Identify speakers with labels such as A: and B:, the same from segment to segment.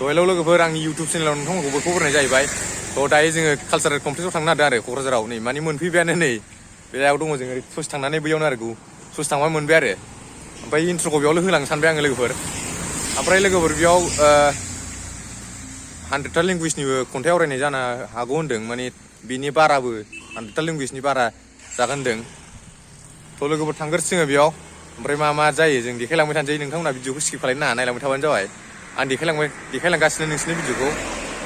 A: Hello लोगोफोर आंनि YouTube चेनेलाव नोंथांमोनखौबो खबरनाय जाहैबाय। दायो जोङो कालचारेल कमप्लेक्सआव थांनो नागिरदों आरो क'क्राझाराव नै माने मोनफैबायानो नै बेयाव दङ जोङो ससे थांनानै बैयावनो आरो ससे थांबा मोनबाय आरो ओमफ्राय इन्ट्र'खौ बेयावल' होलांनो सानबाय आङो लोगोफोर। ओमफ्राय लोगोफोर बेयाव 100टा लेंगुवेजनिबो खन्थाइ आवरायनाय जानो हागौ होनदों माने बिनि बाराबो 100टा लेंगुवेजनि बारा जागोन होनदों। थ' लोगोफोर थांग्रोसै जोङो बेयाव ओमफ्राय मा जायो जों देखायलांबाय थानोसै। नोंथांमोना भिडिअखौ स्किप खालायनो नाङा, नायलांबाय थाबानो जाबाय। आं देखायलांगासिनो नोंसिनि भिडिअखौ।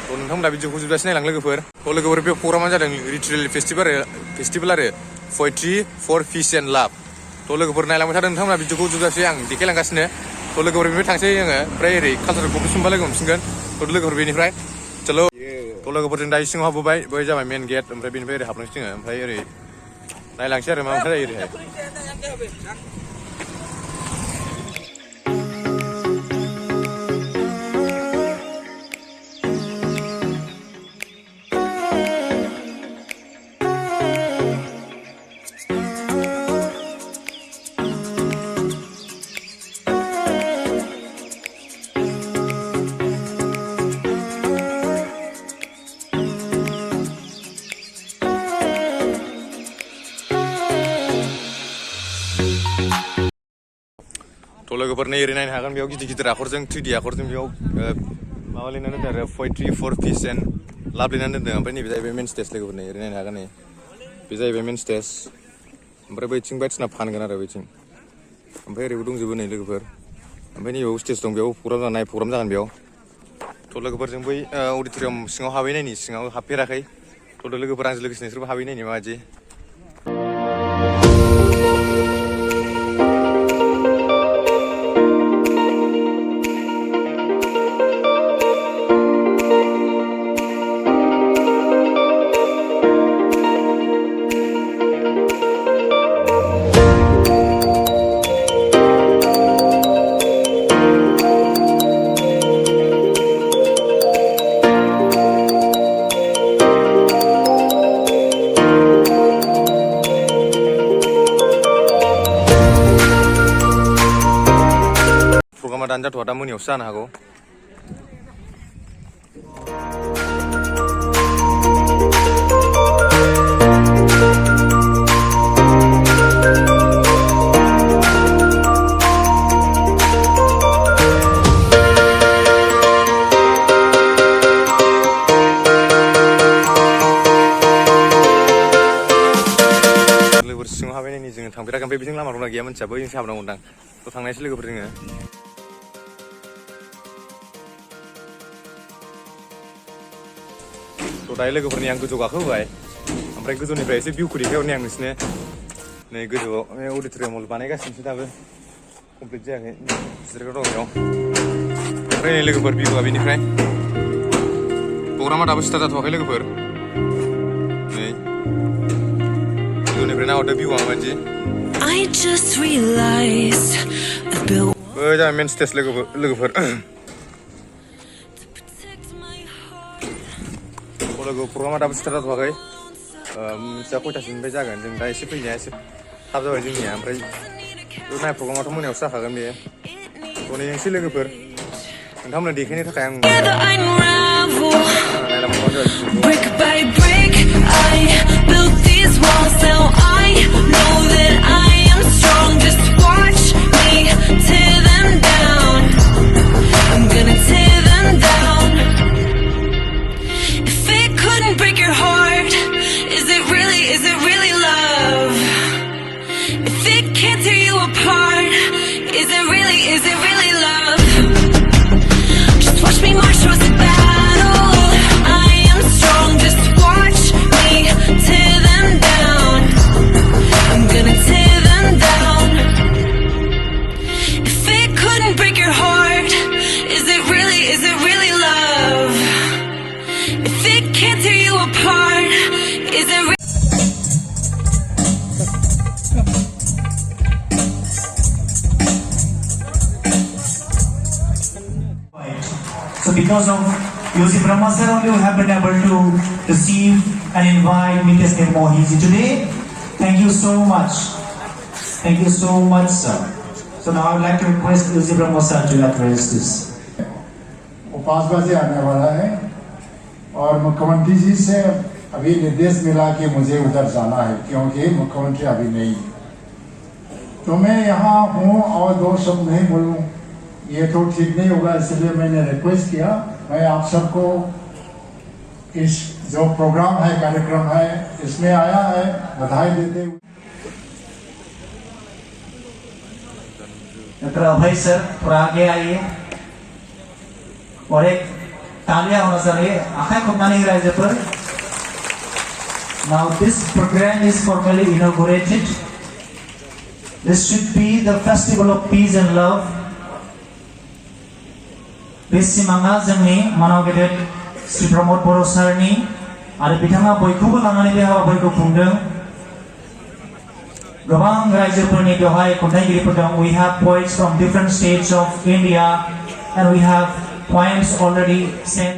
A: थ' नोंथांमोना भिडिअखौ जोबजासे नायलां लोगोफोर। थ' लोगोफोर बे प्रग्रामानो जादों रिचुरेल फेस्टिभेल आरो पयेट्रि फर पिस एन्ड लाभ। थ' लोगोफोर नायलांबाय थादों नोंथांमोना भिडिअखौ जोबजासे आं देखायलांगासिनो। थ' लोगोफोर बेनिफ्राय थांसै जोङो ओमफ्राय ओरै कालचारेल कमप्लेक्स मोनबा लोगो मोनफिनगोन। थ' लोगोफोर बेनिफ्राय चलो। थ' लोगोफोर जों दायो सिङाव हाबबोबाय, बै जाबाय मेन गेट। ओमफ्राय बेनिफ्राय ओरै हाबलांसै जोङो ओमफ्राय ओरै नायलांसै आरो मा जायो ओरैहाय। थ' लोगोफोर नै ओरै नायनो हागोन बेयाव गिदिर आखरजों 3D आखरजों बेयाव माबा लिरनानै दोनदों आरो पयेट्रि फर पिस एन्ड लाभ लिरनानै दोनदों। ओमफ्राय नैबे जाहैबाय मेन स्टेज लोगोफोर नै ओरै नायनो हागोन नै बे जाहैबाय मेन स्टेज। ओमफ्राय बैथिं बायदिसिना फानगोन आरो बैथिं। ओमफ्राय ओरैबो दंजोबो नै लोगोफोर। ओमफ्राय नैबेयाव स्टेज दं, बेयाव प्रग्राम जागोन बेयाव। थ' लोगोफोर जों बै अडिट'रियाम सिङाव हाबहैनायनि सिङाव हाबफेराखै। थ' लोगोफोर आंजों लोगोसे नोंसोरबो हाबहैनायनि माबायदि। प्रग्रामा दानो जाथ'वा, दा मोनायावसो जानो हागौ। लोगोफोर सिङाव हाबहैनायनि जोङो थांफेराखै, ओमफ्राय बेजों लामा दंना गैया मिथिया, बैजोंसो हाबनांगौदां। थ' थांनायसै लोगोफोर जोङो। थ' दायो लोगोफोरनि आं गोजौ गाखोबोबाय, ओमफ्राय गोजौनिफ्राय एसे भिउखौ देखायहरनि आं नोंसिनो। नै गोजौआव अडिट'रियाम हल बानायगासिनोसो दाबो कमप्लिट जायाखै, जिरायग्रा दं बेयाव। ओमफ्राय नै लोगोफोर भिउआ बेनिफ्राय प्रग्रामा दाबो स्टार्ट जाथ'वाखै लोगोफोर। नै गोजौनिफ्राय नाहरदो भिउआ माबायदि। बै जाबाय मेन स्टेज लोगोफोर। लोगो प्रग्रामा दाबो स्टार्ट जाथ'वाखै, मिथिया खयथासोनिफ्राय जागोन। जों दा एसे फैनाया एसे थाब जाबाय जोंनिया। ओमफ्राय नाय प्रग्रामाथ' मोनायावसो जाखागोन बेयो। थ' नेनोसै लोगोफोर, नोंथांमोननो देखायनो थाखाय आं नायलांबानो जाबाय
B: So because of Yossi Brahma sir only we have been able to receive and invite Mrs. Nirmohi today. Thank you so much. Thank you so much, sir. So now I would like to request Yossi Brahma sir to address this.
C: 5 बजे आने वाला है और मुख्यमंत्री जी से अभी निर्देश मिला कि मुझे उधर जाना है क्योंकि मुख्यमंत्री अभी नहीं है। तो मैं यहाँ हूँ और 2 शब्द नहीं बोलूँ ये तो ठीक नहीं होगा, इसलिए मैंने रिक्वेस्ट किया। मैं आप सबको इस जो प्रोग्राम है, कार्यक्रम है, इसमें आया है बधाई देते हुए।
B: डॉक्टर अभय सर थोड़ा आगे आइए और एक तालियां होना चाहिए आखाई खोपनानै रायजोफोर। Now this program is formally inaugurated. This should be the festival of peace and love. बे सिमाङा जोंनि मानाव गेदेर श्री प्रमद बर' सारनि आरो बिथाङा बयखौबो लानानै बे हाबाफारिखौ खुंदों। गोबां रायजोफोरनि बेवहाय खन्थाइगिरिफोर दं। We have poets from different states of India and we have poems already sent.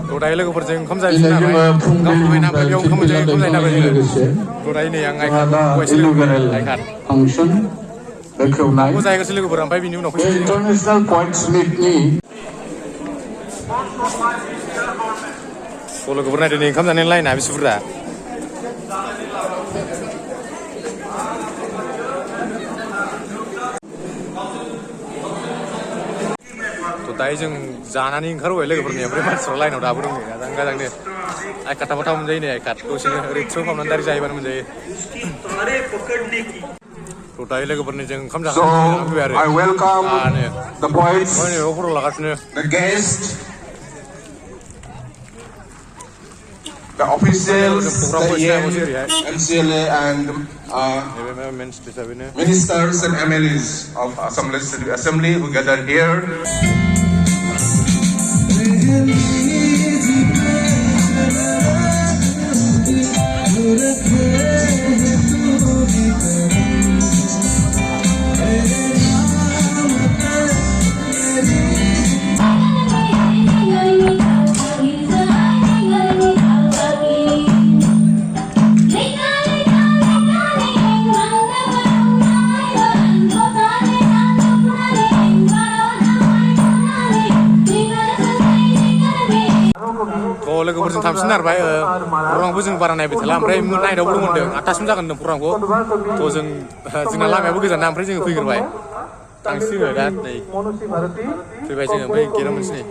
A: Today लोगोफोरजों ओंखाम जाहैनो नालाय ओंखाम फैना बेयाव ओंखाम जाहैनो नालाय today नै आं आइखार
D: function बेखेवनाय
A: बेखौ जाहैगासिनो लोगोफोर ओमफ्राय बिनि उनाव फैसिगोन
D: international points meetनि
A: लोगोफोर नायदो नै ओंखाम जानायनि लाइना बेसे बुरजा। दायो जों जानानै ओंखारबोबाय लोगोफोरनि ओमफ्राय मानसिफ्रा लाइनाव दाबो दङ आजां गाजांनो आइखार थाबाथाव मोनजायो नै आइखार दसेनो ओरै थ्रु खालामनानै दारि जाहैबानो मोनजायो। दायो लोगोफोरनि जों ओंखाम जाखांनानै फैबाय आरो
D: I welcome the poets,
A: खर' लागासिनो
D: the guests, the officials, the MCLA and ministers and MLAs of Assam Legislative Assembly who gathered here.
A: लोगोफोरजों थांफिन आरबाय प्रग्रामखौ जों बारा नायबाय थाला ओमफ्राय नाइटआवबो मोनदों 8टासिम जागोन होनदों प्रग्रामखौ थ' जोंना लामायाबो गोजान ना ओमफ्राय जोङो फैग्रोबाय थांसिगोन दा नै फैबाय जोङो ओमफ्राय गेटआव मोनसै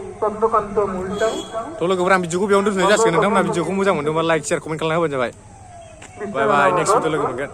A: थ' लोगोफोर आं भिडिअखौ बेयावनो दोनथ'नाय जासिगोन। नोंथांमोना भिडिअखौ मोजां मोनदोंबा लाइक शेयार कमेन्ट खालामना होबानो जाबाय। बाय बाय नेक्स्ट भिडिअ लोगो मोनगोन।